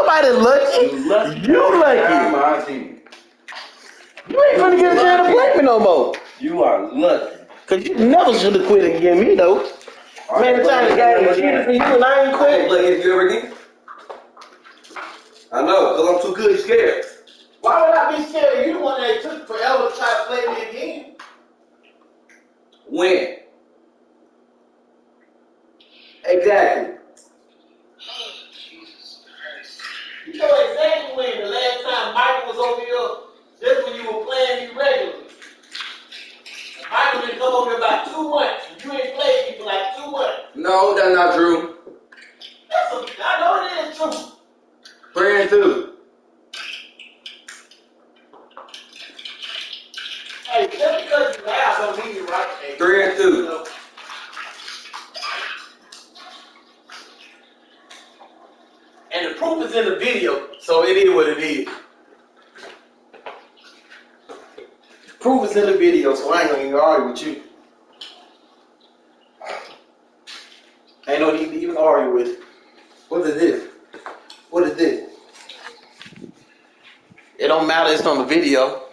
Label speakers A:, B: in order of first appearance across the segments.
A: nobody lucky. You lucky. You ain't gonna get a chance to play me no more.
B: You are lucky.
A: Cause you never should have quit against me though. Man, the time the game cheated for you and I ain't quit.
B: Play against you ever again? I know, cause I'm too good and scared.
A: Why would I be scared? You the one that took forever to try to play me again.
B: When? Exactly.
A: Jesus Christ. You know exactly when the last time Michael was over here, just when you were playing me regularly. Michael didn't come over here about 2 months. You ain't played me for like 2 months.
B: No, that's not true.
A: I know it is true.
B: 3 and 2.
A: Hey, just because you laugh don't mean you're right. Hey,
B: 3 and 2.
A: You know. And the proof is in the video, so it is what it is. The proof is in the video, so I ain't gonna even argue with you. Ain't no need to even argue with it. What is this? What is this? It don't matter, it's on the video.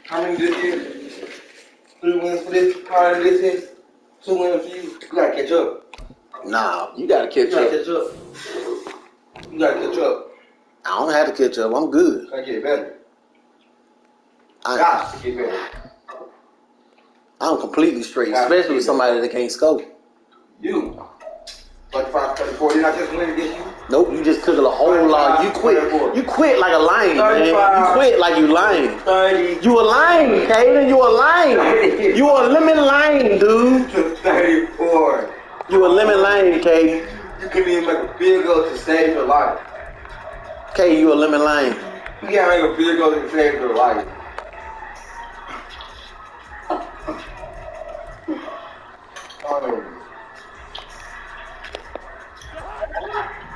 B: How many this is? 3 wins for this. How many this is? 2 wins for you. You gotta catch up.
A: Nah, you gotta catch up.
B: You gotta catch up.
A: I don't have to catch up. I'm good.
B: I get better. Got to get better.
A: I'm completely straight, especially with somebody that can't score.
B: You. 35, 34, did I just win against you?
A: Nope, you just took a whole lot. You quit. You quit like a lion, man. You quit like you lying.
B: 30.
A: You a lying, Kaden. You a lying. You a lemon lying, dude.
B: 34.
A: You a lemon lying, Kaden.
B: You couldn't even make a field goal to save your life.
A: Kaden, you a lemon lying.
B: You can't make a field goal to save your life. Oh.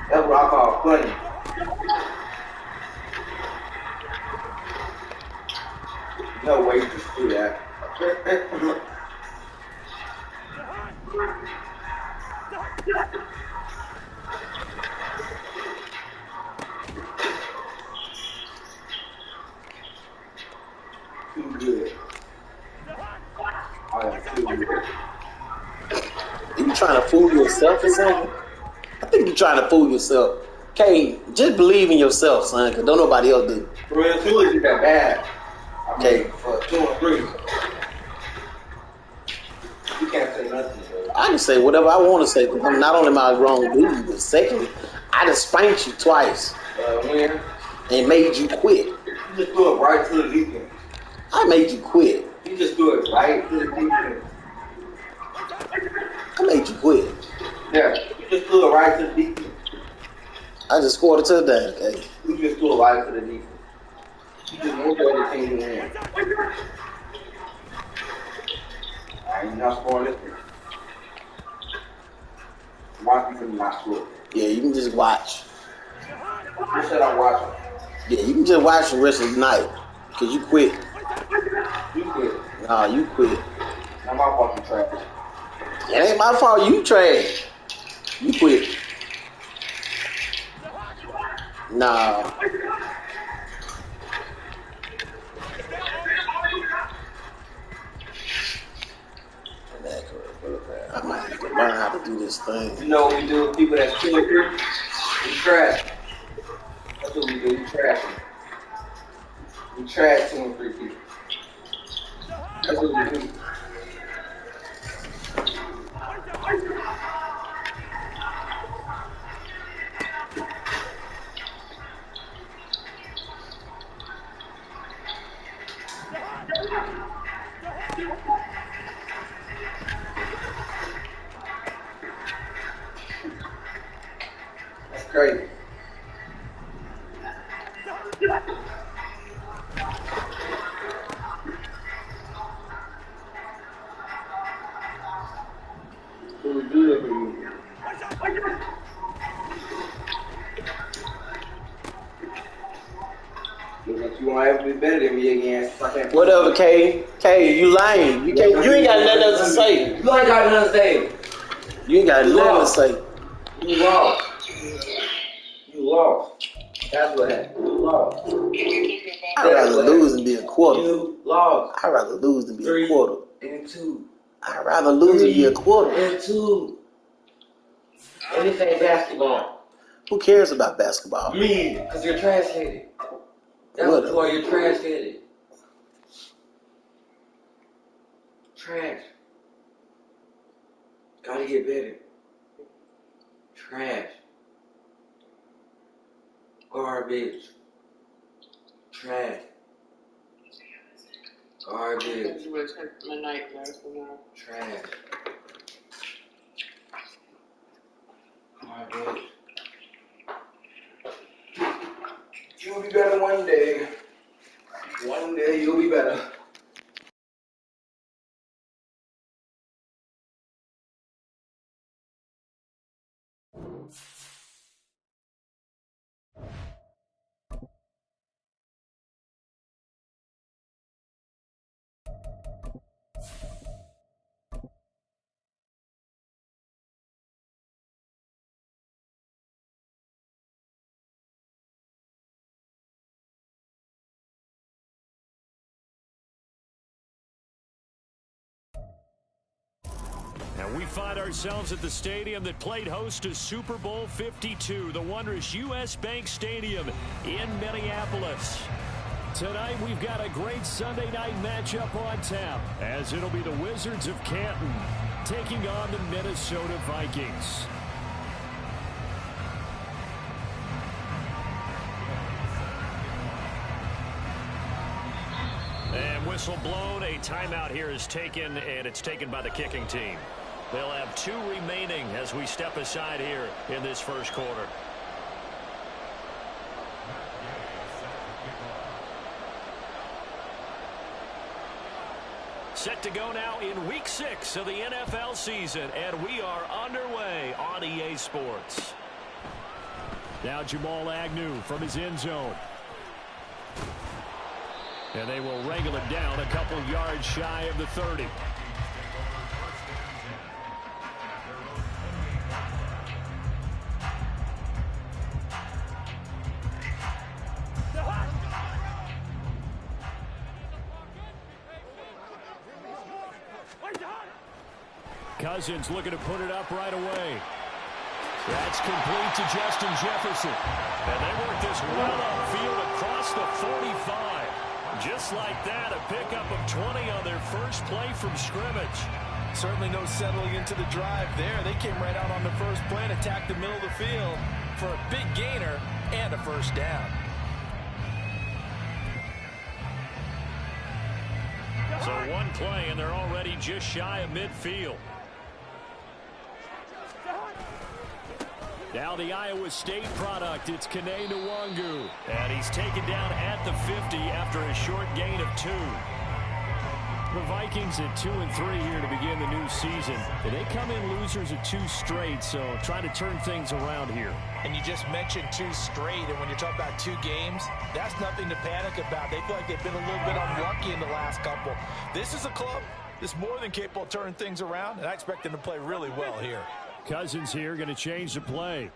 B: That's what I call funny. No way you just do that. Too good. I am too good.
A: You trying to fool yourself or something? I think you're trying to fool yourself. Okay, just believe in yourself, son, because don't nobody else do.
B: 3 and 2 isn't that bad.
A: Okay.
B: For 2 and 3. You can't say nothing, bro.
A: I can say whatever I want to say, because I'm not only my wrong dude, but secondly, I just spanked you twice
B: When?
A: and made you quit.
B: You just threw it right to the defense.
A: I made you quit.
B: You just threw it right to the defense.
A: I made you quit.
B: Yeah, you just threw it right to the defense.
A: I just scored a touchdown, okay?
B: You just threw it right to the defense. You just want the other team to win. I ain't not scoring this one. Watch me from not score.
A: Yeah, you can just watch.
B: You said I'm watching.
A: Yeah, you can just watch the rest of the night, because you quit.
B: You quit.
A: Nah, you quit.
B: Not my fucking trash.
A: It ain't my fault, you trash. You quit. Nah. I might have to learn how to do this thing.
B: You know what we do with people that's 2 and 3? We trash them. That's what we do. We trash them. We trash 2 and 3 people. That's what we do. That's crazy. What we do that for you? Look like you won't ever be better than me again.
A: Whatever, K. K, you lying. You can't. You ain't got nothing else to say.
B: You ain't got nothing to say.
A: You ain't got nothing to say.
B: You lost. You lost. lost. That's what happened. You lost.
C: I'd rather lose than be a quarter.
B: You lost.
C: I'd rather lose than be
B: 3
C: a quarter.
B: and 2.
C: I'd rather lose than be a quarter.
B: 3 and 2. And this ain't basketball.
C: Who cares about basketball?
B: Me, because you're trash-headed. That's what you are. You're trash-headed. Trash. Gotta get better. Trash. Garbage. Trash. Garbage. Trash. Garbage. You'll be better one day. One day you'll be better.
D: And we find ourselves at the stadium that played host to Super Bowl 52, the wondrous U.S. Bank Stadium in Minneapolis. Tonight we've got a great Sunday night matchup on tap, as it'll be the Wizards of Canton taking on the Minnesota Vikings. And whistle blown, a timeout here is taken, and it's taken by the kicking team. They'll have 2 remaining as we step aside here in this first quarter. Set to go now in Week 6 of the NFL season, and we are underway on EA Sports. Now Jamal Agnew from his end zone. And they will wrangle it down a couple yards shy of the 30. Cousins looking to put it up right away. That's complete to Justin Jefferson. And they work this well upfield across the 45. Just like that, a pickup of 20 on their first play from scrimmage.
E: Certainly no settling into the drive there. They came right out on the first play and attacked the middle of the field for a big gainer and a first down.
D: So one play, and they're already just shy of midfield. Now the Iowa State product, it's Kene Nwangu. And he's taken down at the 50 after a short gain of 2. The Vikings at 2-3 here to begin the new season. They come in losers of 2 straight, so trying to turn things around here.
E: And you just mentioned 2 straight, and when you're talking about 2 games, that's nothing to panic about. They feel like they've been a little bit unlucky in the last couple. This is a club that's more than capable of turning things around, and I expect them to play really well here.
D: Cousins here going to change the play.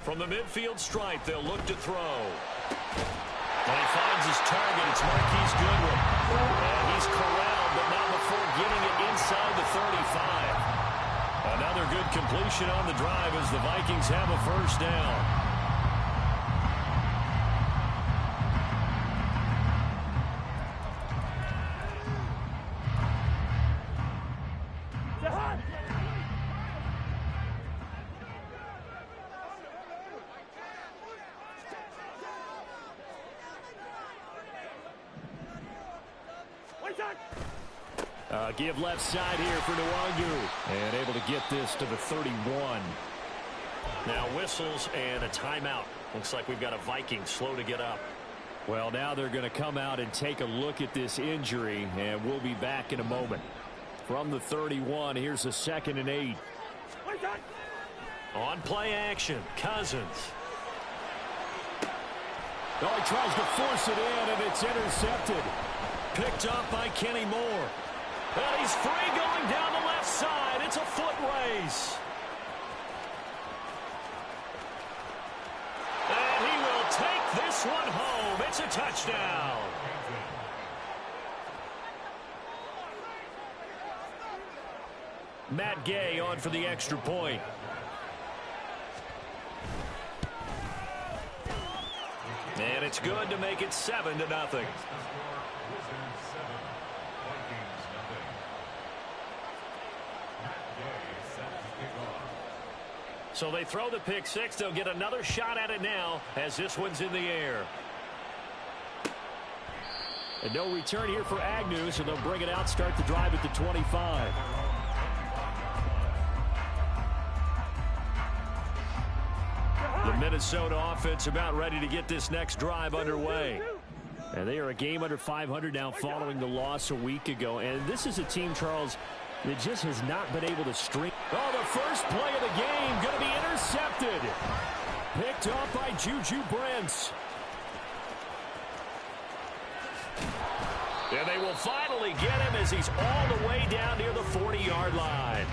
D: From the midfield stripe, they'll look to throw. And he finds his target. It's Marquise Goodwin. And he's corralled, but not before getting it inside the 35. Another good completion on the drive as the Vikings have a first down. Give left side here for Nwangu. And able to get this to the 31. Now whistles and a timeout. Looks like we've got a Viking slow to get up. Well, now they're going to come out and take a look at this injury, and we'll be back in a moment. From the 31, here's a 2nd and 8. On play action, Cousins. Oh, he tries to force it in, and it's intercepted. Picked up by Kenny Moore. And he's free going down the left side. It's a foot race. this one home. It's a touchdown. Matt Gay on for the extra point. And it's good to make it 7-0. So they throw the pick six. They'll get another shot at it now as this one's in the air. And no return here for Agnew, so they'll bring it out, start the drive at the 25. The Minnesota offense about ready to get this next drive underway. And they are a game under 500 now following the loss a week ago. And this is a team, Charles, that just has not been able to string. Oh, the first play of the game going to be intercepted. Picked off by Juju Brents. And they will finally get him as he's all the way down near the 40-yard line.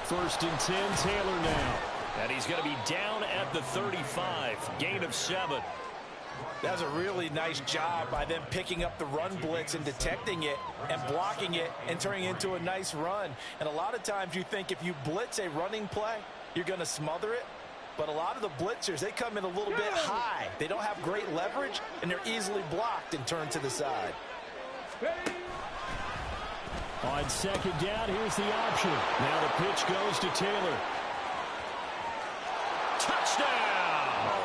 D: First and 10, Taylor now. And he's going to be down at the 35. Gain of 7.
E: That was a really nice job by them picking up the run blitz and detecting it and blocking it and turning it into a nice run. And a lot of times you think if you blitz a running play, you're going to smother it. But a lot of the blitzers, they come in a little bit high. They don't have great leverage, and they're easily blocked and turned to the side.
D: On second down, here's the option. Now the pitch goes to Taylor. Touchdown!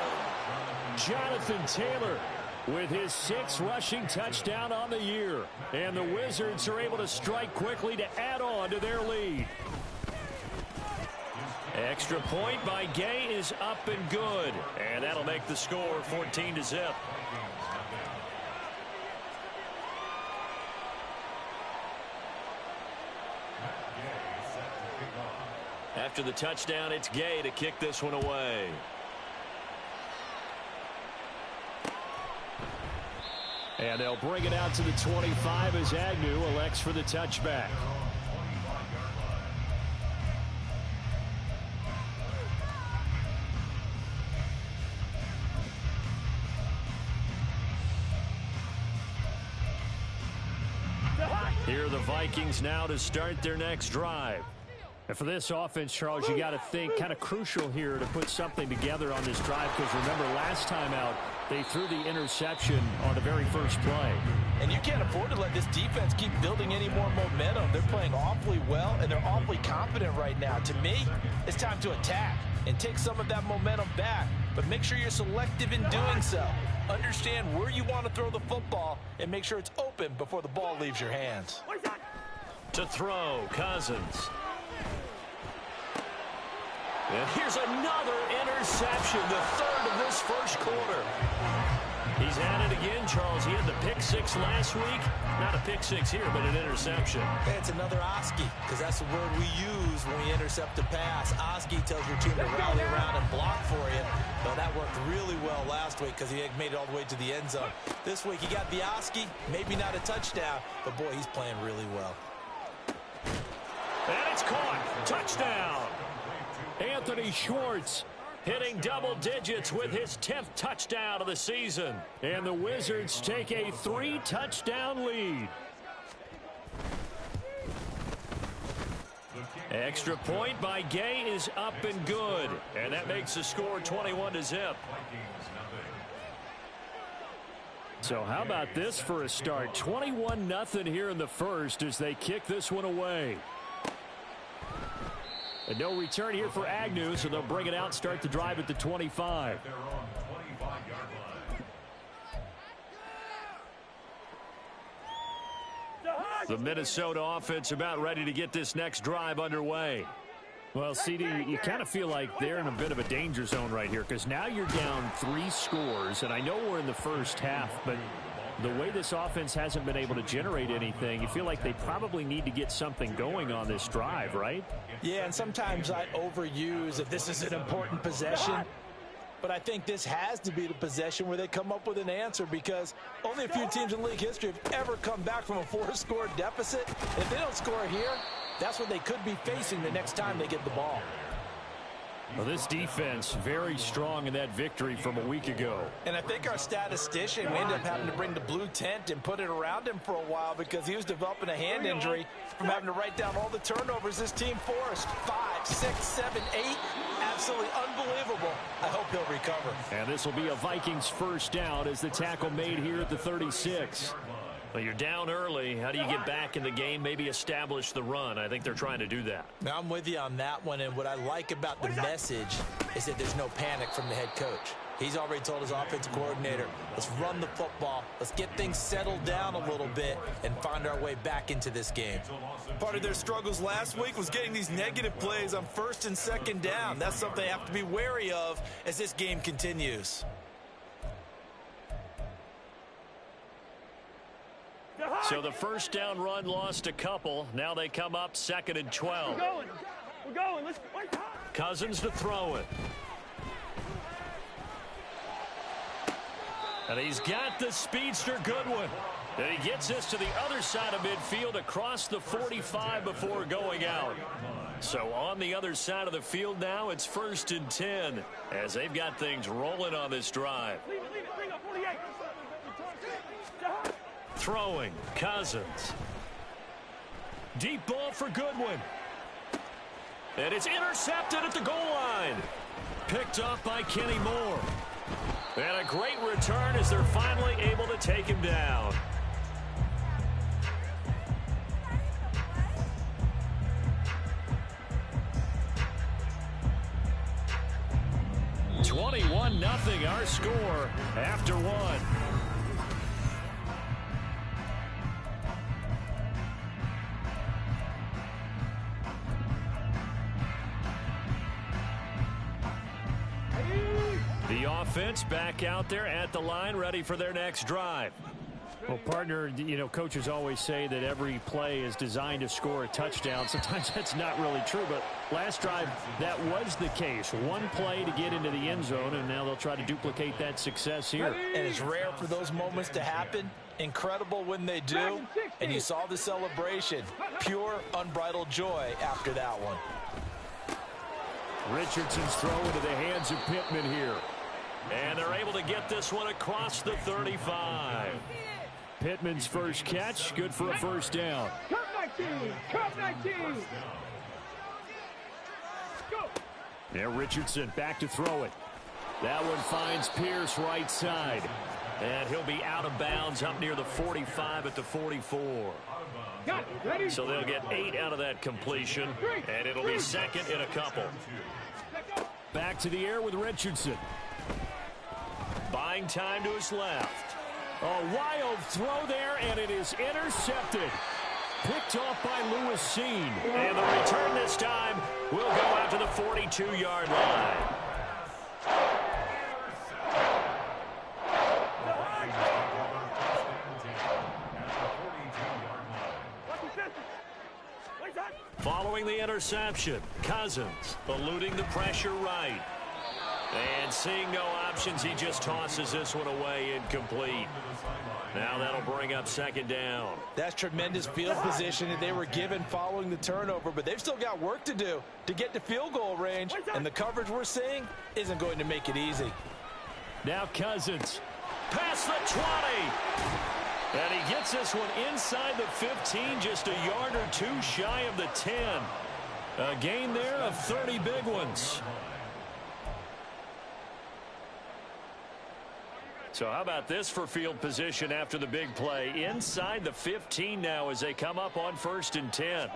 D: Jonathan Taylor with his 6th rushing touchdown on the year. And the Wizards are able to strike quickly to add on to their lead. Extra point by Gay is up and good. And that'll make the score 14-0. After the touchdown, it's Gay to kick this one away. And they'll bring it out to the 25 as Agnew elects for the touchback. Here are the Vikings now to start their next drive. And for this offense, Charles, you got to think kind of crucial here to put something together on this drive, because remember last time out they threw the interception on the very first play.
E: And you can't afford to let this defense keep building any more momentum. They're playing awfully well, and they're awfully confident right now. To me, it's time to attack and take some of that momentum back, but make sure you're selective in doing so. Understand where you want to throw the football and make sure it's open before the ball leaves your hands.
D: To throw, Cousins. And here's another interception, the 3rd of this first quarter. He's had it again, Charles. He had the pick 6 last week. Not a pick 6 here, but an interception.
E: It's another Oski, because that's the word we use when we intercept a pass. Oski tells your team to rally around and block for you. Well, that worked really well last week because he made it all the way to the end zone. This week he got the Oski, maybe not a touchdown, but boy, he's playing really well.
D: And it's caught. Touchdown. Anthony Schwartz hitting double digits with his 10th touchdown of the season. And the Wizards take a 3-touchdown lead. Extra point by Gay is up and good. And that makes the score 21-0. So how about this for a start? 21-0 here in the first as they kick this one away. And no return here for Agnew, so they'll bring it out, start the drive at the 25. The Minnesota offense about ready to get this next drive underway. Well, CD, you kind of feel like they're in a bit of a danger zone right here, because now you're down 3 scores, and I know we're in the first half, but the way this offense hasn't been able to generate anything, you feel like they probably need to get something going on this drive, right?
E: Yeah, and sometimes I overuse if this is an important possession. But I think this has to be the possession where they come up with an answer, because only a few teams in league history have ever come back from a 4-score deficit. If they don't score here, that's what they could be facing the next time they get the ball.
D: Well, this defense very strong in that victory from a week ago.
E: And I think our statistician, we ended up having to bring the blue tent and put it around him for a while because he was developing a hand injury from having to write down all the turnovers this team forced. 5, 6, 7, 8. Absolutely unbelievable. I hope he'll recover.
D: And this will be a Vikings first down as the tackle made here at the 36. Well, you're down early. How do you get back in the game, maybe establish the run? I think they're trying to do that.
E: Now, I'm with you on that one, and what I like about the message is that there's no panic from the head coach. He's already told his offensive coordinator, let's run the football, let's get things settled down a little bit and find our way back into this game. Part of their struggles last week was getting these negative plays on 1st and 2nd down. That's something they have to be wary of as this game continues.
D: So the first down run lost a couple. Now they come up 2nd and 12.
F: We're going. Let's wait.
D: Cousins to throw it. And he's got the speedster Goodwin. And he gets this to the other side of midfield across the 45 before going out. So on the other side of the field now, it's 1st and 10 as they've got things rolling on this drive.
F: Leave it. Bring up 48.
D: Throwing, Cousins. Deep ball for Goodwin. And it's intercepted at the goal line. Picked off by Kenny Moore. And a great return as they're finally able to take him down. $21-0 our score after one. The offense back out there at the line, ready for their next drive. Well, partner, you know, coaches always say that every play is designed to score a touchdown. Sometimes that's not really true, but last drive, that was the case. One play to get into the end zone, and now they'll try to duplicate that success here.
E: And it's rare for those moments to happen. Incredible when they do. And you saw the celebration. Pure, unbridled joy after that one.
D: Richardson's throw into the hands of Pittman here. And they're able to get this one across the 35. Pittman's first catch, good for a first down.
F: Come 19. Go.
D: Now Richardson back to throw it. That one finds Pierce right side. And he'll be out of bounds up near the 45 at the 44. So they'll get 8 out of that completion. And it'll be 2nd and a couple. Back to the air with Richardson. Buying time to his left. A wild throw there, and it is intercepted. Picked off by Lewis Seen. And the return this time will go out to the 42-yard line. Following the interception, Cousins eluding the pressure right. And seeing no options, he just tosses this one away incomplete. Now that'll bring up 2nd down.
E: That's tremendous field position that they were given following the turnover, but they've still got work to do to get to field goal range, and the coverage we're seeing isn't going to make it easy.
D: Now Cousins, past the 20. And he gets this one inside the 15, just a yard or two shy of the 10. A gain there of 30 big ones. So how about this for field position after the big play? Inside the 15 now as they come up on 1st and 10.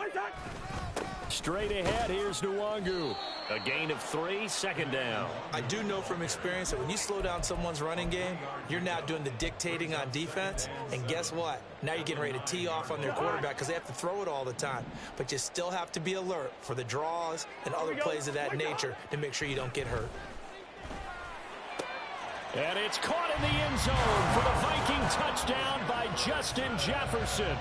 D: Straight ahead, here's Nwangu. A gain of 3, 2nd down.
E: I do know from experience that when you slow down someone's running game, you're now doing the dictating on defense. And guess what? Now you're getting ready to tee off on their quarterback because they have to throw it all the time. But you still have to be alert for the draws and other plays of that nature to make sure you don't get hurt.
D: And it's caught in the end zone for the Viking touchdown by Justin Jefferson.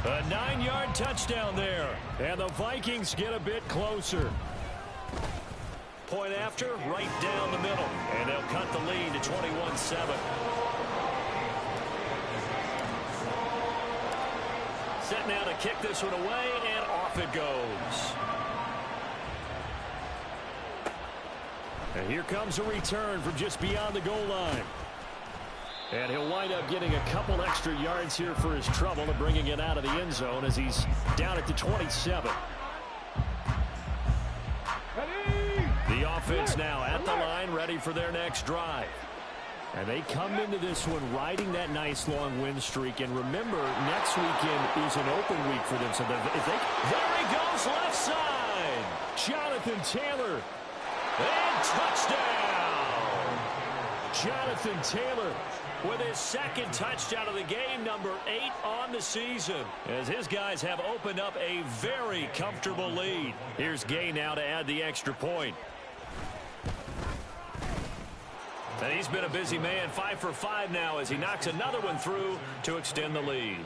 D: A 9-yard touchdown there. And the Vikings get a bit closer. Point after, right down the middle. And they'll cut the lead to 21-7. Set now to kick this one away, and off it goes. And here comes a return from just beyond the goal line. And he'll wind up getting a couple extra yards here for his trouble and bringing it out of the end zone as he's down at the 27. The offense now at the line, ready for their next drive. And they come into this one riding that nice long win streak. And remember, next weekend is an open week for them. So there he goes, left side. Jonathan Taylor. And touchdown! Jonathan Taylor with his second touchdown of the game, number 8 on the season, as his guys have opened up a very comfortable lead. Here's Gay now to add the extra point. And he's been a busy man, 5 for 5 now as he knocks another one through to extend the lead.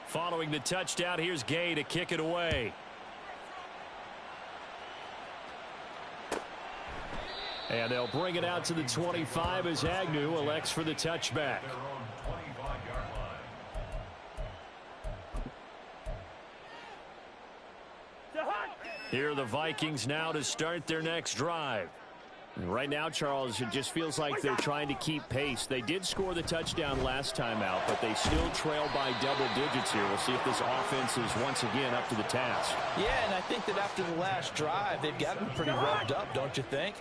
D: Following the touchdown, here's Gay to kick it away. And they'll bring it out to the 25 as Agnew elects for the touchback. Here are the Vikings now to start their next drive. And right now, Charles, it just feels like they're trying to keep pace. They did score the touchdown last time out, but they still trail by double digits here. We'll see if this offense is once again up to the task.
E: Yeah, and I think that after the last drive, they've gotten pretty revved up, don't you think?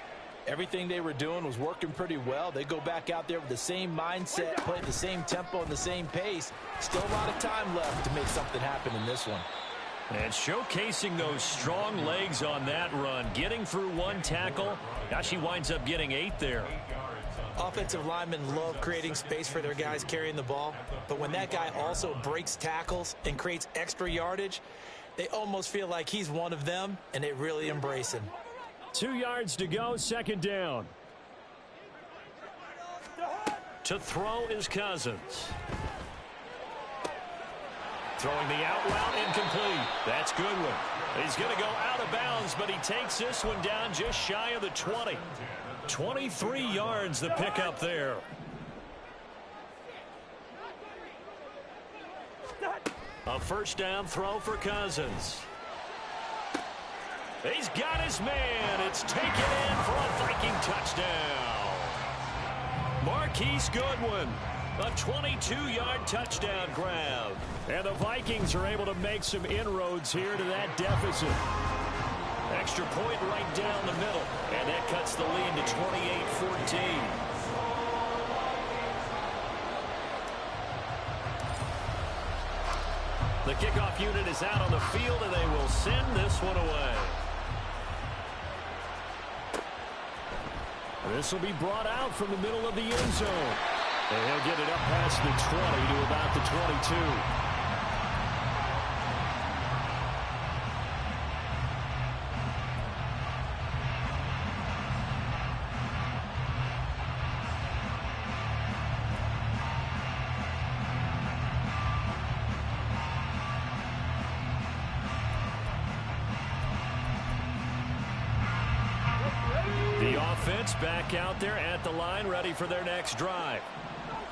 E: Everything they were doing was working pretty well. They go back out there with the same mindset, play at the same tempo and the same pace. Still a lot of time left to make something happen in this one.
D: And showcasing those strong legs on that run, getting through one tackle. Now she winds up getting 8 there.
G: Offensive linemen love creating space for their guys carrying the ball, but when that guy also breaks tackles and creates extra yardage, they almost feel like he's one of them, and they really embrace him.
D: 2 yards to go, second down. To throw is Cousins. Throwing the out route, incomplete. That's Goodwin. He's going to go out of bounds, but he takes this one down just shy of the 20. 23 yards the pickup there. A first down throw for Cousins. He's got his man. It's taken in for a Viking touchdown. Marquise Goodwin. A 22-yard touchdown grab. And the Vikings are able to make some inroads here to that deficit. Extra point right down the middle. And that cuts the lead to 28-14. The kickoff unit is out on the field, and they will send this one away. This will be brought out from the middle of the end zone. And he'll get it up past the 20 to about the 22. The offense back out there at the line, ready for their next drive.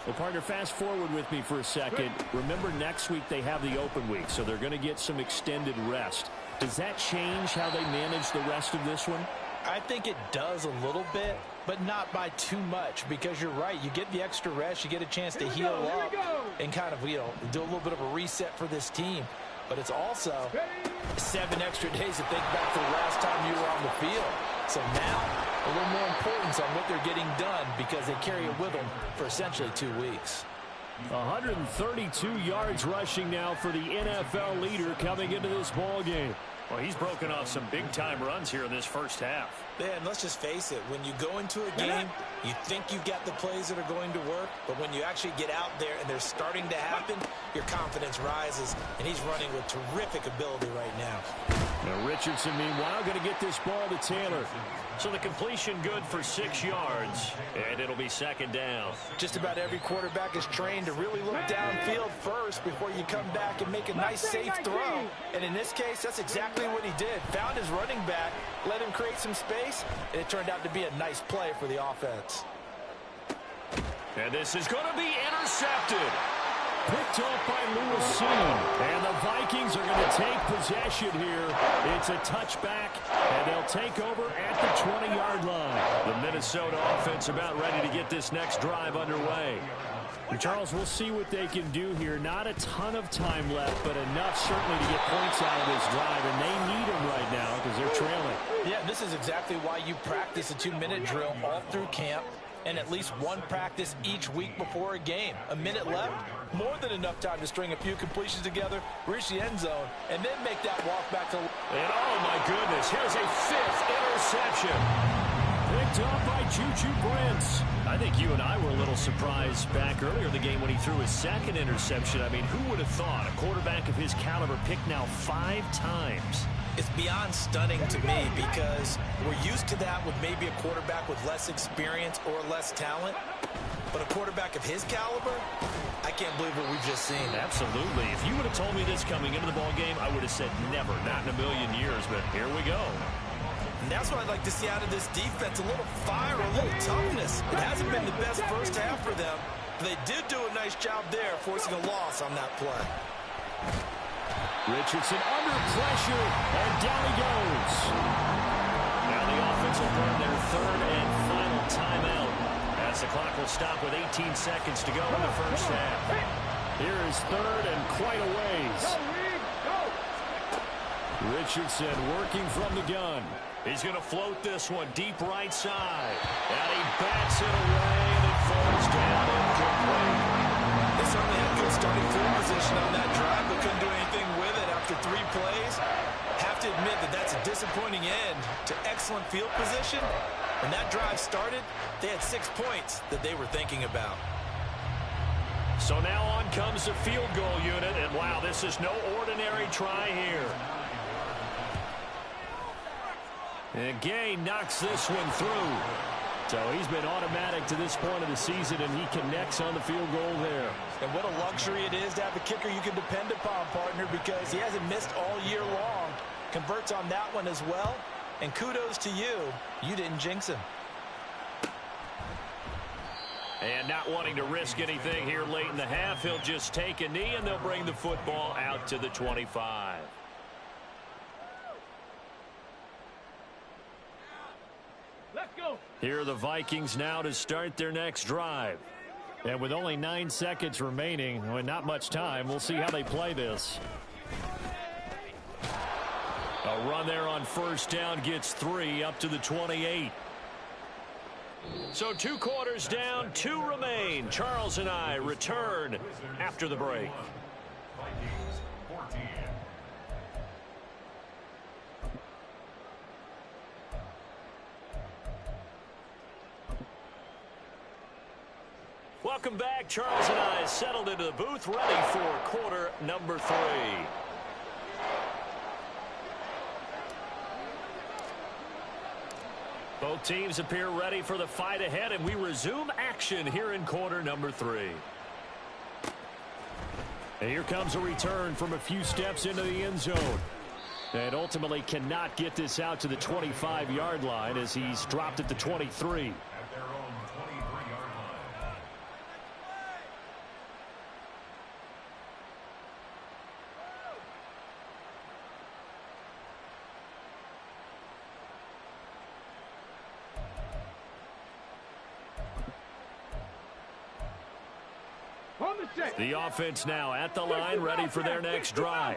D: Well, partner, fast forward with me for a second. Remember, next week they have the open week, so they're going to get some extended rest. Does that change how they manage the rest of this one?
E: I think it does a little bit, but not by too much, because you're right. You get the extra rest, you get a chance to heal up and kind of, do a little bit of a reset for this team. But it's also 7 extra days to think back to the last time you were on the field. So now, a little more importance on what they're getting done because they carry it with them for essentially 2 weeks.
D: 132 yards rushing now for the NFL leader coming into this ball game. Well, he's broken off some big-time runs here in this first half.
G: Yeah, and let's just face it. When you go into a game, you think you've got the plays that are going to work, but when you actually get out there and they're starting to happen, your confidence rises, and he's running with terrific ability right now.
D: Now Richardson, meanwhile, going to get this ball to Taylor. So the completion good for 6 yards, and it'll be second down.
G: Just about every quarterback is trained to really look downfield first before you come back and make a nice, safe throw. And in this case, that's exactly what he did. Found his running back, let him create some space, and it turned out to be a nice play for the offense.
D: And this is going to be intercepted. Picked off by Lewis. And the Vikings are going to take possession here. It's a touchback, and they'll take over at the 20-yard line. The Minnesota offense about ready to get this next drive underway. And Charles, we'll see what they can do here. Not a ton of time left, but enough certainly to get points out of this drive, and they need them right now because they're trailing.
G: Yeah, this is exactly why you practice a 2-minute drill all through camp, and at least one practice each week before a game. A minute left, more than enough time to string a few completions together, reach the end zone, and then make that walk back to...
D: And oh my goodness, here's a 5th interception. Picked off by Juju Brents. I think you and I were a little surprised back earlier in the game when he threw his 2nd interception. I mean, who would have thought a quarterback of his caliber picked now 5 times?
G: It's beyond stunning to me because we're used to that with maybe a quarterback with less experience or less talent. But a quarterback of his caliber, I can't believe what we've just seen.
D: Absolutely. If you would have told me this coming into the ball game, I would have said never, not in a million years. But here we go.
G: And that's what I'd like to see out of this defense, a little fire, a little toughness. It hasn't been the best first half for them, but they did do a nice job there, forcing a loss on that play.
D: Richardson under pressure, and down he goes. Now the offense will burn their 3rd and final timeout as the clock will stop with 18 seconds to go in the first half. Here is 3rd and quite a ways. Richardson working from the gun. He's going to float this one deep right side. And he bats it away, and it falls down incomplete.
G: They certainly had good starting field position on that drive, but couldn't do anything with it after 3 plays. Have to admit that that's a disappointing end to excellent field position. When that drive started, they had 6 points that they were thinking about.
D: So now on comes the field goal unit, and wow, this is no ordinary try here. And Gay knocks this one through. So he's been automatic to this point of the season, and he connects on the field goal there.
G: And what a luxury it is to have a kicker you can depend upon, partner, because he hasn't missed all year long. Converts on that one as well. And kudos to you. You didn't jinx him.
D: And not wanting to risk anything here late in the half, he'll just take a knee, and they'll bring the football out to the 25.
F: Let's go.
D: Here are the Vikings now to start their next drive. And with only 9 seconds remaining, well, not much time, we'll see how they play this. A run there on first down gets 3 up to the 28. So 2 quarters down, 2 remain. Charles and I return after the break. Welcome back. Charles and I settled into the booth, ready for quarter number 3. Both teams appear ready for the fight ahead, and we resume action here in quarter number 3. And here comes a return from a few steps into the end zone. And ultimately cannot get this out to the 25-yard line as he's dropped at the 23. The offense now at the line, ready for their next drive.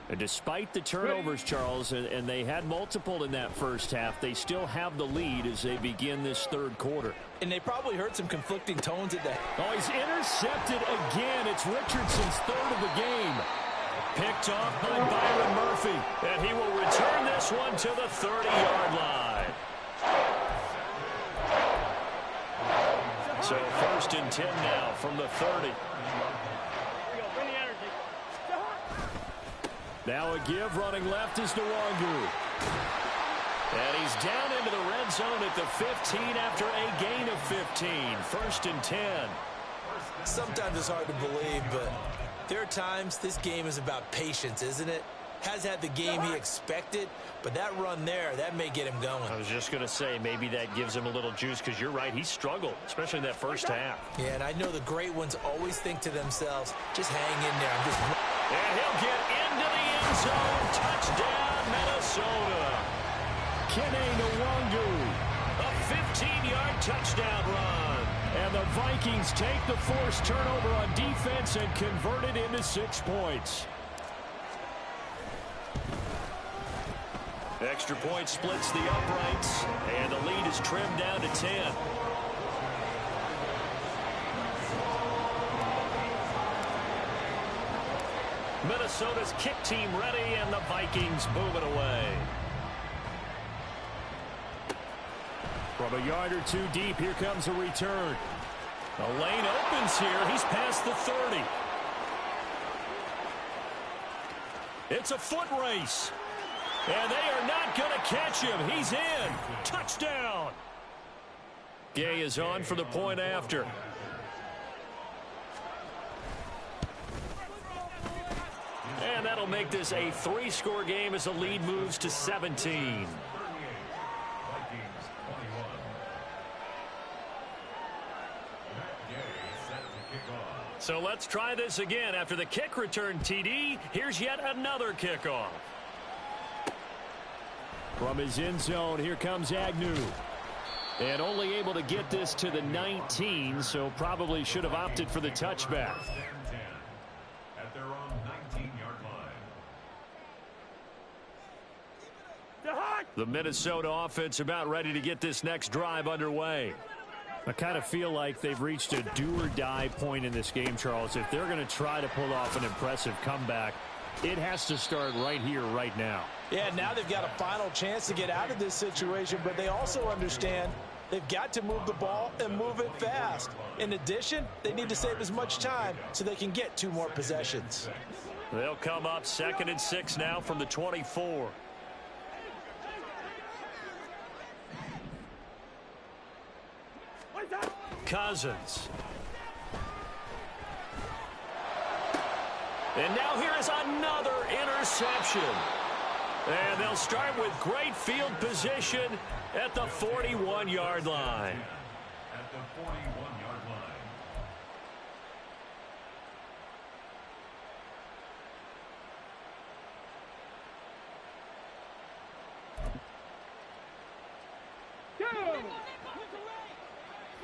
D: And despite the turnovers, Charles, and they had multiple in that first half, they still have the lead as they begin this 3rd quarter.
G: And they probably heard some conflicting tones at that.
D: Oh, he's intercepted again. It's Richardson's 3rd of the game. Picked off by Byron Murphy. And he will return this one to the 30-yard line. So 1st and 10 now from the 30. Now a give, running left is Nwangu. And he's down into the red zone at the 15 after a gain of 15. 1st and 10.
G: Sometimes it's hard to believe, but there are times this game is about patience, isn't it? Has had the game he expected, but that run there, that may get him going.
D: I was just going to say, maybe that gives him a little juice, because you're right, he struggled, especially in that first half.
G: Yeah, and I know the great ones always think to themselves, just hang in there.
D: And he'll get into the end zone. Touchdown, Minnesota. Kene Nwangu, a 15-yard touchdown run. And the Vikings take the forced turnover on defense and convert it into 6 points. Extra point splits the uprights, and the lead is trimmed down to 10. Minnesota's kick team ready, and the Vikings move it away. From a yard or two deep, here comes a return. The lane opens here. He's past the 30. It's a foot race. And they are not going to catch him. He's in. Touchdown. Gay is on for the point after. And that'll make this a 3-score game as the lead moves to 17. So let's try this again. After the kick return TD, here's yet another kickoff. From his end zone, here comes Agnew. And only able to get this to the 19, so probably should have opted for the touchback.
H: At their own 19-yard line.
D: The Minnesota offense about ready to get this next drive underway. I kind of feel like they've reached a do-or-die point in this game, Charles. If they're going to try to pull off an impressive comeback, it has to start right here, right now.
E: Yeah, now they've got a final chance to get out of this situation, but they also understand they've got to move the ball and move it fast. In addition, they need to save as much time so they can get 2 more possessions.
D: They'll come up 2nd and 6 now from the 24. Cousins. And now here is another interception. And they'll start with great field position at the 41-yard line.
H: At the 41-yard line.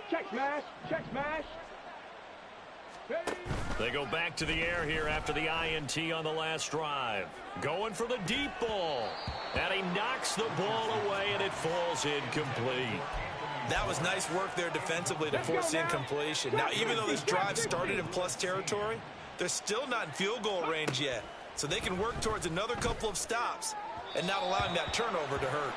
F: Check smash, check smash.
D: They go back to the air here after the INT on the last drive. Going for the deep ball. And he knocks the ball away, and it falls incomplete.
G: That was nice work there defensively to force incompletion. Now, even though this drive started in plus territory, they're still not in field goal range yet. So they can work towards another couple of stops and not allowing that turnover to hurt.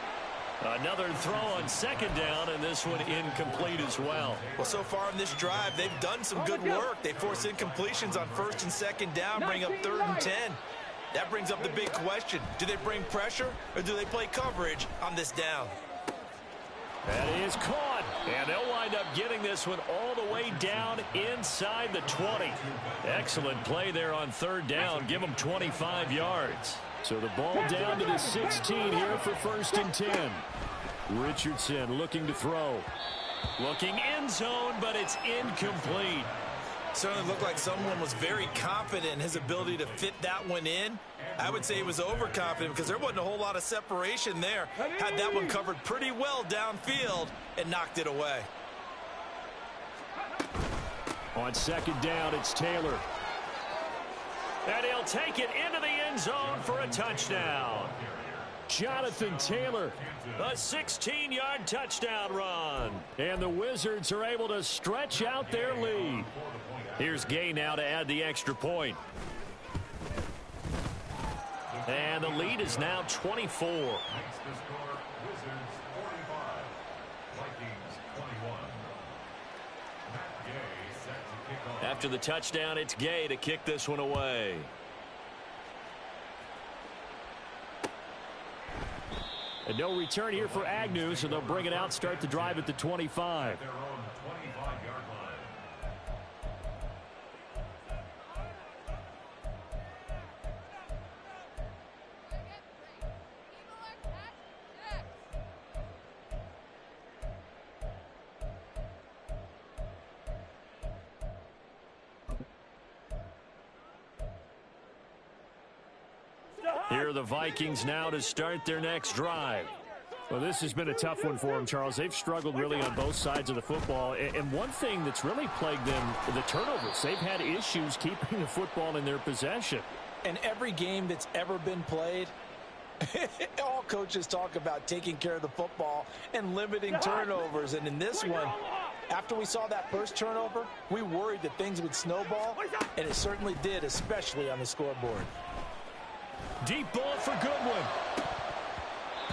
D: Another throw on 2nd down, and this one incomplete as well.
G: Well, so far in this drive, they've done some good work. They force incompletions on 1st and 2nd down, bring up 3rd and 10. That brings up the big question. Do they bring pressure, or do they play coverage on this down?
D: That is caught, and they'll wind up getting this one all the way down inside the 20. Excellent play there on 3rd down. Give them 25 yards. So the ball down to the 16 here for 1st and 10. Richardson looking to throw. Looking end zone, but it's incomplete.
G: Certainly looked like someone was very confident in his ability to fit that one in. I would say he was overconfident because there wasn't a whole lot of separation there. Had that one covered pretty well downfield and knocked it away.
D: On 2nd down, it's Taylor. And he'll take it into the end zone for a touchdown. Jonathan Taylor, a 16-yard touchdown run. And the Wizards are able to stretch out their lead. Here's Gay now to add the extra point. And the lead is now 24.
H: Makes the score Wizards 45, Vikings 21. Matt Gay set to kick off.
D: After the touchdown, it's Gay to kick this one away. And no return here for Agnew, so they'll bring it out, start the drive at the 25.
H: Their own 25-yard line.
D: Here are the Vikings now to start their next drive.
I: Well, this has been a tough one for them, Charles. They've struggled really on both sides of the football. And one thing that's really plagued them, the turnovers. They've had issues keeping the football in their possession.
G: And every game that's ever been played, all coaches talk about taking care of the football and limiting turnovers. And in this one, after we saw that first turnover, we worried that things would snowball, and it certainly did, especially on the scoreboard.
D: Deep ball for Goodwin.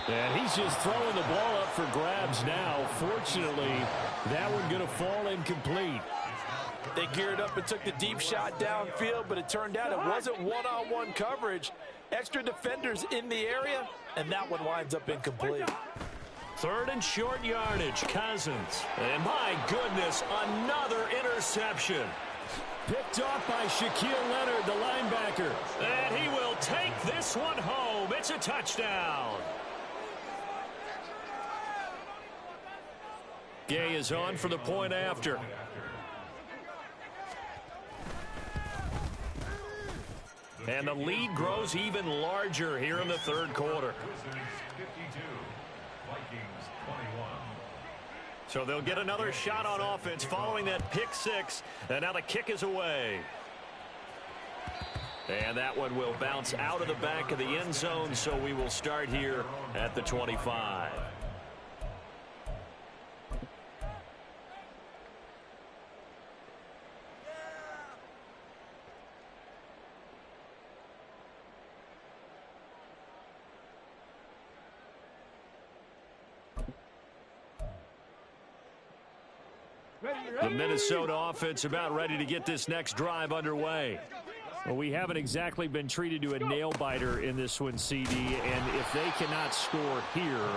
I: And he's just throwing the ball up for grabs now. Fortunately, that one going to fall incomplete.
G: They geared up and took the deep shot downfield, but it turned out it wasn't one-on-one coverage. Extra defenders in the area, and that one winds up incomplete.
D: Third and short yardage, Cousins. And my goodness, another interception.
I: Picked off by Shaquille Leonard, the linebacker.
D: And he will take this one home. It's a touchdown. Gay is on for the point after. And the lead grows even larger here in the third quarter.
H: Wizards 52, Vikings 21.
D: So they'll get another shot on offense following that pick six. And now the kick is away. And that one will bounce out of the back of the end zone, so we will start here at the 25. The Minnesota offense about ready to get this next drive underway.
I: Well, we haven't exactly been treated to a nail-biter in this one, CD, and if they cannot score here,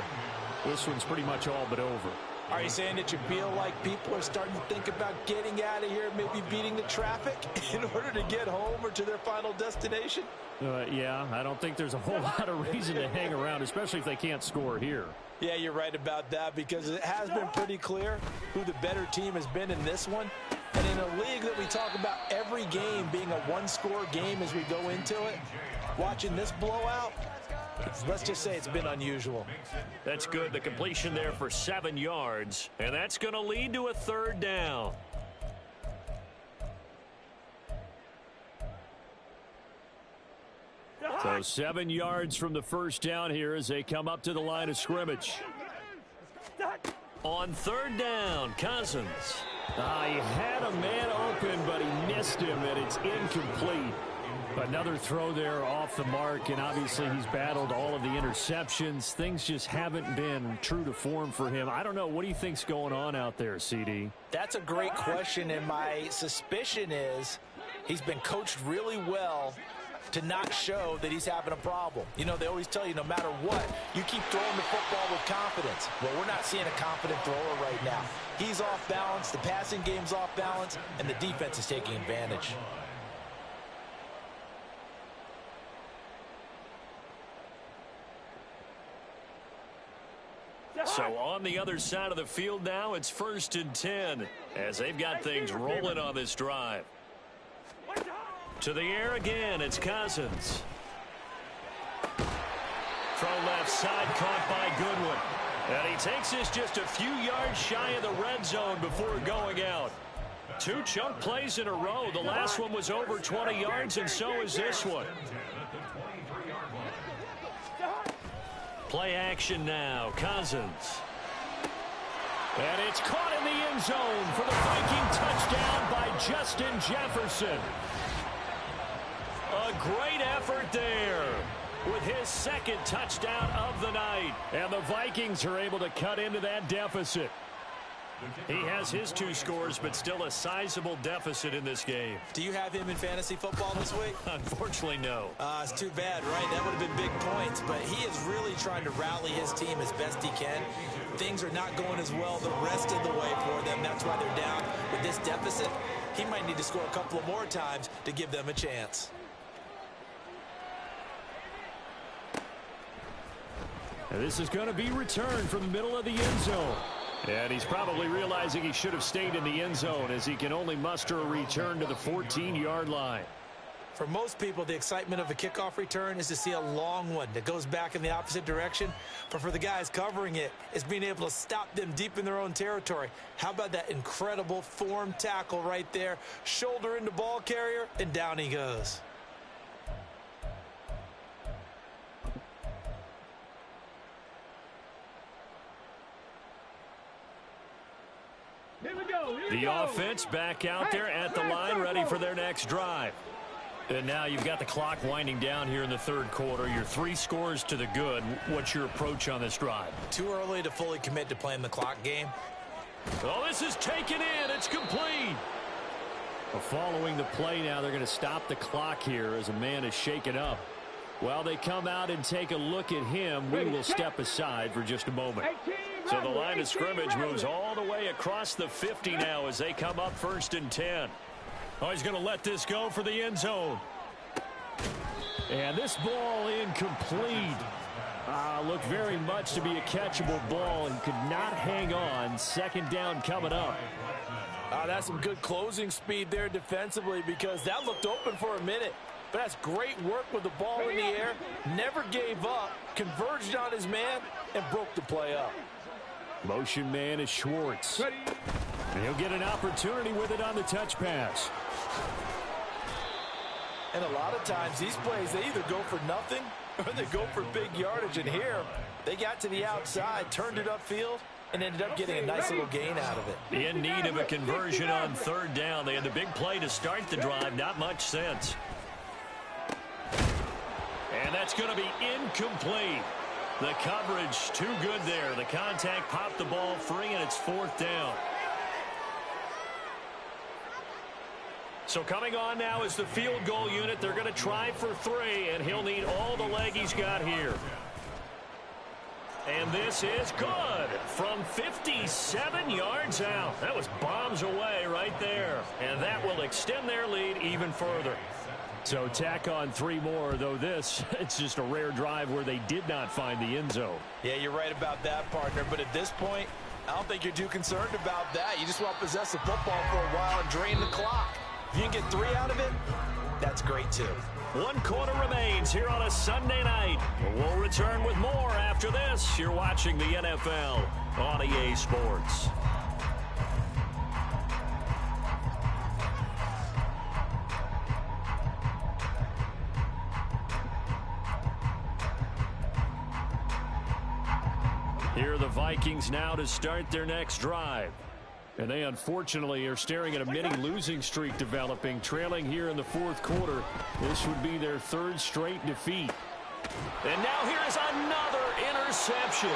I: this one's pretty much all but over.
G: Are you saying that you feel like people are starting to think about getting out of here, maybe beating the traffic in order to get home or to their final destination?
I: Yeah, I don't think there's a whole lot of reason to hang around, especially if they can't score here.
G: Yeah, you're right about that, because it has been pretty clear who the better team has been in this one. And in a league that we talk about every game being a one-score game as we go into it, watching this blowout, let's just say it's been unusual.
D: That's good. The completion there for 7 yards. And that's going to lead to a third down.
I: So 7 yards from the first down here as they come up to the line of scrimmage.
D: On third down, Cousins.
I: He had a man open, but he missed him, and it's incomplete. Another throw there off the mark, and obviously he's battled all of the interceptions. Things just haven't been true to form for him. I don't know. What do you think's going on out there, CD?
G: That's a great question, and my suspicion is he's been coached really well to not show that he's having a problem. You know, they always tell you no matter what, you keep throwing the football with confidence. Well, we're not seeing a confident thrower right now. He's off balance, the passing game's off balance, and the defense is taking advantage.
D: So on the other side of the field now, it's 1st and 10 as they've got things rolling on this drive. To the air again, it's Cousins. Throw left side, caught by Goodwin. And he takes this just a few yards shy of the red zone before going out. 2 chunk plays in a row. The last one was over 20 yards, and so is this one. Play action now, Cousins. And it's caught in the end zone for the Viking touchdown by Justin Jefferson. A great effort there.
I: with his second touchdown of the night. And the Vikings are able to cut into that deficit. He has his 2 scores, but still a sizable deficit in this game.
G: Do you have him in fantasy football this week?
I: Unfortunately, no.
G: It's too bad, right? That would have been big points, but he is really trying to rally his team as best he can. Things are not going as well the rest of the way for them. That's why they're down with this deficit. He might need to score a couple of more times to give them a chance.
I: And this is going to be returned from the middle of the end zone. And he's probably realizing he should have stayed in the end zone as he can only muster a return to the 14-yard line.
G: For most people, the excitement of a kickoff return is to see a long one that goes back in the opposite direction. But for the guys covering it, it's being able to stop them deep in their own territory. How about that incredible form tackle right there? Shoulder into ball carrier, and down he goes.
I: The offense back out there at the line, ready for their next drive. And now you've got the clock winding down here in the third quarter. Your 3 scores to the good. What's your approach on this drive?
G: Too early to fully commit to playing the clock game.
I: Oh, this is taken in. It's complete. Well, following the play now, they're going to stop the clock here as a man is shaken up. While they come out and take a look at him, we will step aside for just a moment. So the line of scrimmage moves all the way across the 50 now as they come up 1st and 10. Oh, he's going to let this go for the end zone. And this ball incomplete. Looked very much to be a catchable ball and could not hang on. 2nd down coming up.
G: That's some good closing speed there defensively because that looked open for a minute. But that's great work with the ball in the air. Never gave up, converged on his man, and broke the play up.
I: Motion man is Schwartz. And he'll get an opportunity with it on the touch pass.
G: And a lot of times these plays, they either go for nothing or they go for big yardage. And here, they got to the outside, turned it upfield, and ended up getting a nice little gain out of it.
I: In need of a conversion on 3rd down. They had the big play to start the drive. Not much sense. And that's going to be incomplete. The coverage too good there. The contact popped the ball free, and it's 4th down. So coming on now is the field goal unit. They're going to try for 3, and he'll need all the leg he's got here. And this is good from 57 yards out. That was bombs away right there. And that will extend their lead even further. So tack on 3 more, though it's just a rare drive where they did not find the end zone.
G: Yeah, you're right about that, partner. But at this point, I don't think you're too concerned about that. You just want to possess the football for a while and drain the clock. If you can get 3 out of it, that's great, too.
I: 1 quarter remains here on a Sunday night. We'll return with more after this. You're watching the NFL on EA Sports. Here are the Vikings now to start their next drive. And they unfortunately are staring at a mini losing streak developing, trailing here in the 4th quarter. This would be their 3rd straight defeat. And now here is another interception.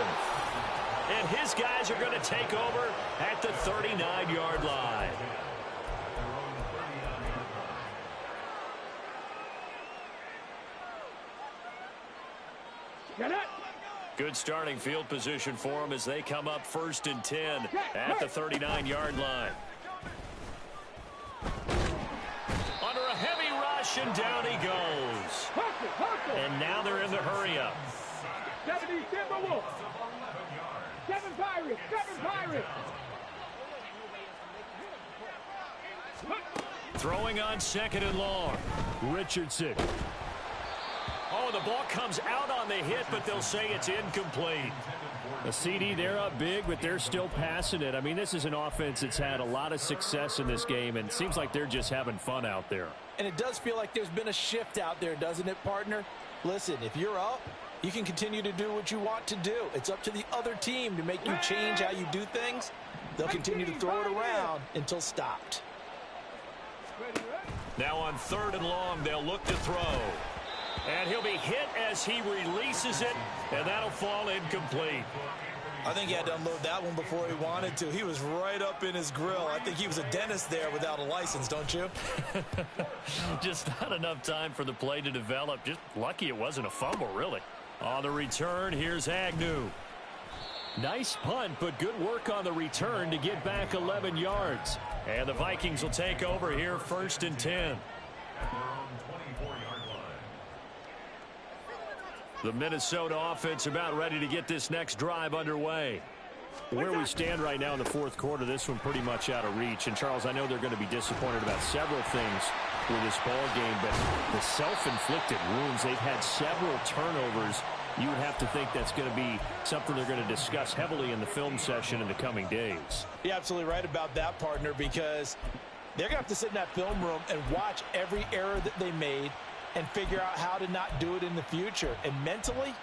I: And his guys are going to take over at the 39-yard line.
F: Get it!
I: Good starting field position for them as they come up 1st and 10 at the 39-yard line. Under a heavy rush, and down he goes. And now they're in the hurry-up.
F: 70 Timberwolves. 7 Pirates. 7 Pirates.
I: Throwing on 2nd and long. Richardson. Oh, the ball comes out on the hit, but they'll say it's incomplete. A CD, they're up big, but they're still passing it. I mean, this is an offense that's had a lot of success in this game, and it seems like they're just having fun out there.
G: And it does feel like there's been a shift out there, doesn't it, partner? Listen, if you're up, you can continue to do what you want to do. It's up to the other team to make you change how you do things. They'll continue to throw it around until stopped.
I: Now on 3rd and long, they'll look to throw.
D: And he'll be hit as he releases it, and that'll fall incomplete.
E: I think he had to unload that one before he wanted to. He was right up in his grill. I think he was a dentist there without a license, don't you?
D: Just not enough time for the play to develop. Just lucky it wasn't a fumble, really. On the return, here's Agnew. Nice punt, but good work on the return to get back 11 yards. And the Vikings will take over here, 1st and 10. The Minnesota offense about ready to get this next drive underway. Where we stand right now in the 4th quarter, this one pretty much out of reach. And, Charles, I know they're going to be disappointed about several things with this ball game, but the self-inflicted wounds, they've had several turnovers. You would have to think that's going to be something they're going to discuss heavily in the film session in the coming days.
E: You're absolutely right about that, partner, because they're going to have to sit in that film room and watch every error that they made and figure out how to not do it in the future. And mentally,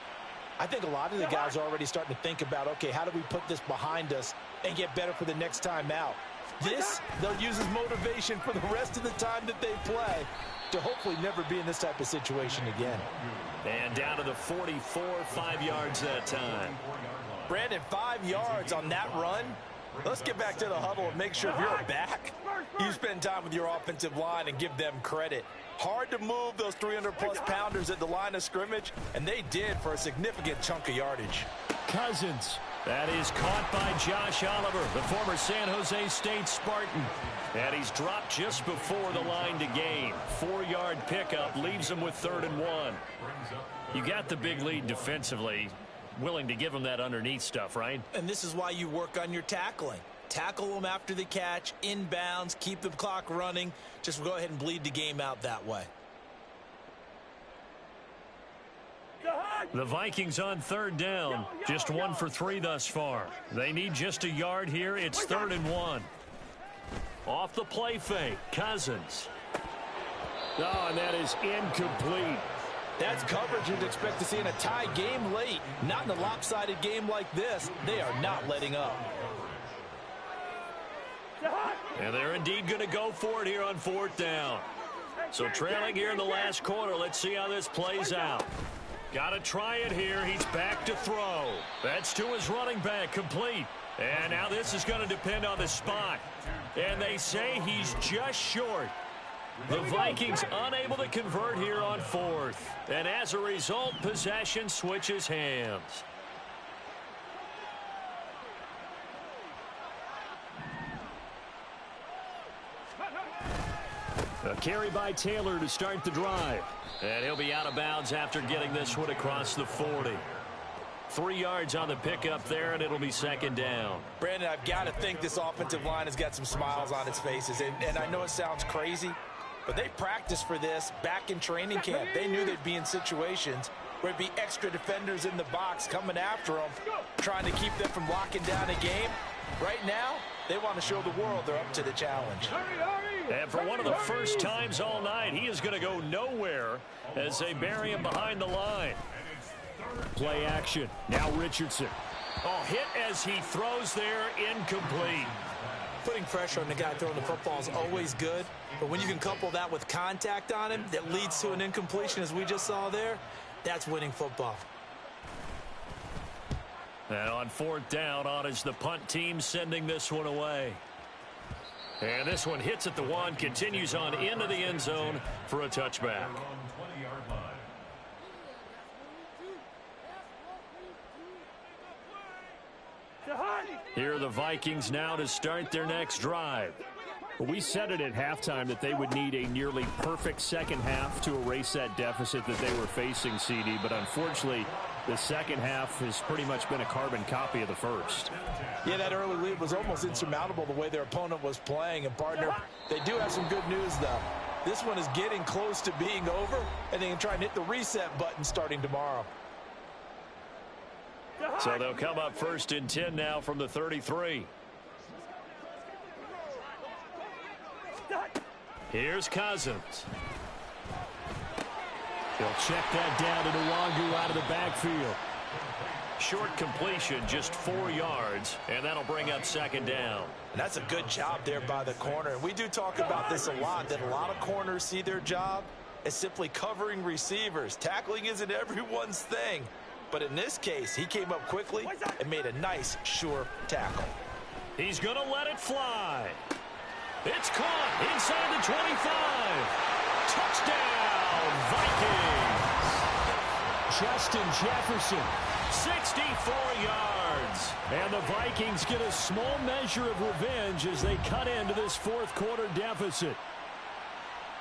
E: I think a lot of the guys are already starting to think about, okay, how do we put this behind us and get better for the next time out? This, they'll use as motivation for the rest of the time that they play to hopefully never be in this type of situation again.
D: And down to the 44, 5 yards that time.
E: Brandon, 5 yards on that run. Let's get back to the huddle and make sure if you're back, you spend time with your offensive line and give them credit. Hard to move those 300-plus pounders at the line of scrimmage, and they did for a significant chunk of yardage.
D: Cousins. That is caught by Josh Oliver, the former San Jose State Spartan. And he's dropped just before the line to gain. 4-yard pickup leaves him with 3rd and 1. You got the big lead defensively. Willing to give him that underneath stuff, right?
E: And this is why you work on your tackling. Tackle them after the catch, inbounds, keep the clock running. Just go ahead and bleed the game out that way.
D: The Vikings on 3rd down. Just 1 for 3 thus far. They need just a yard here. It's 3rd and 1. Off the play fake, Cousins. Oh, and that is incomplete.
E: That's coverage you'd expect to see in a tie game late. Not in a lopsided game like this. They are not letting up.
D: And they're indeed going to go for it here on 4th down. So trailing here in the last quarter. Let's see how this plays out. Got to try it here. He's back to throw. That's to his running back, complete. And now this is going to depend on the spot. And they say he's just short. The Vikings unable to convert here on 4th. And as a result, possession switches hands. A carry by Taylor to start the drive. And he'll be out of bounds after getting this one across the 40. 3 yards on the pickup there, and it'll be 2nd down.
E: Brandon, I've got to think this offensive line has got some smiles on its faces. And I know it sounds crazy, but they practiced for this back in training camp. They knew they'd be in situations where it'd be extra defenders in the box coming after them, trying to keep them from locking down a game. Right now, they want to show the world they're up to the challenge.
D: And for one of the first times all night, he is going to go nowhere as they bury him behind the line. Play action. Now Richardson. Oh, hit as he throws there, incomplete.
E: Putting pressure on the guy throwing the football is always good, but when you can couple that with contact on him that leads to an incompletion, as we just saw there, that's winning football.
D: And on 4th down, on is the punt team sending this one away. And this one hits at the 1, continues on into the end zone for a touchback. Here are the Vikings now to start their next drive. We said it at halftime that they would need a nearly perfect second half to erase that deficit that they were facing, CD, but unfortunately, the second half has pretty much been a carbon copy of the first.
E: Yeah, that early lead was almost insurmountable the way their opponent was playing. And, partner, they do have some good news, though. This one is getting close to being over, and they can try and hit the reset button starting tomorrow.
D: So they'll come up 1st and 10 now from the 33. Here's Cousins. He'll check that down to Nwangu out of the backfield. Short completion, just 4 yards, and that'll bring up 2nd down.
E: And that's a good job there by the corner. And we do talk about this a lot, that a lot of corners see their job is simply covering receivers. Tackling isn't everyone's thing. But in this case, he came up quickly and made a nice, sure tackle.
D: He's going to let it fly. It's caught inside the 25. Touchdown, Vikings. Justin Jefferson, 64 yards. And the Vikings get a small measure of revenge as they cut into this fourth quarter deficit.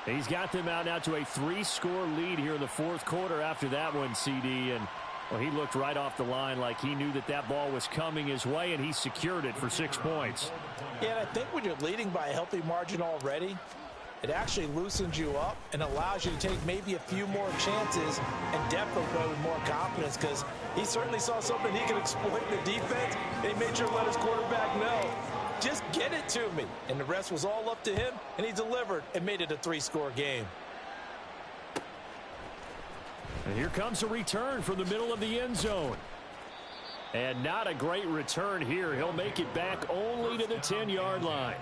D: He's got them out now to a 3-score lead here in the fourth quarter after that one, CD. And well, he looked right off the line like he knew that that ball was coming his way, and he secured it for 6 points.
E: Yeah, and I think when you're leading by a healthy margin already, it actually loosens you up and allows you to take maybe a few more chances and definitely play with more confidence, because he certainly saw something he could exploit in the defense, and he made sure to let his quarterback know, just get it to me. And the rest was all up to him, and he delivered and made it a 3-score game.
D: And here comes a return from the middle of the end zone. And not a great return here. He'll make it back only to the 10-yard line.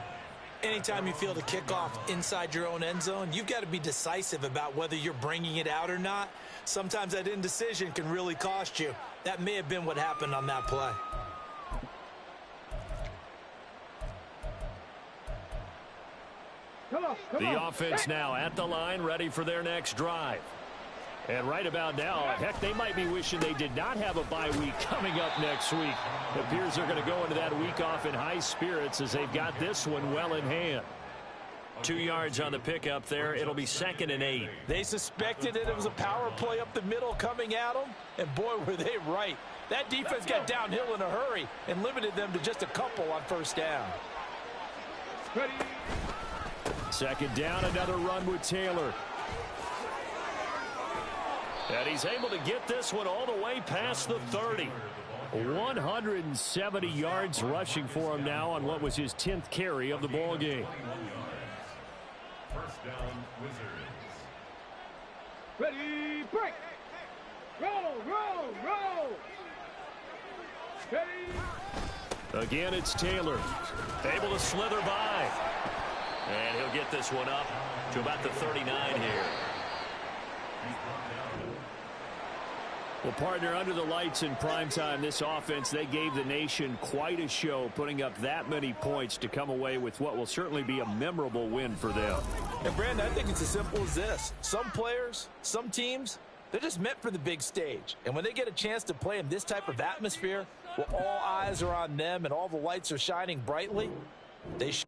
E: Anytime you feel the kickoff inside your own end zone, you've got to be decisive about whether you're bringing it out or not. Sometimes that indecision can really cost you. That may have been what happened on that play.
D: The offense now at the line, ready for their next drive. And right about now, heck, they might be wishing they did not have a bye week coming up next week. It appears they're going to go into that week off in high spirits as they've got this one well in hand. 2 yards on the pickup there. It'll be 2nd and 8.
E: They suspected that it was a power play up the middle coming at them, and boy, were they right. That defense got downhill in a hurry and limited them to just a couple on first down.
F: Ready.
D: 2nd down, another run with Taylor. And he's able to get this one all the way past the 30. 170 yards rushing for him now on what was his 10th carry of the ball game.
H: First down, Wizards.
F: Ready, break. Roll, roll, roll. Ready.
D: Again, it's Taylor. Able to slither by. And he'll get this one up to about the 39 here. Well, partner, under the lights in primetime, this offense, they gave the nation quite a show, putting up that many points to come away with what will certainly be a memorable win for them.
E: And, Brandon, I think it's as simple as this. Some players, some teams, they're just meant for the big stage. And when they get a chance to play in this type of atmosphere, where all eyes are on them and all the lights are shining brightly, they should.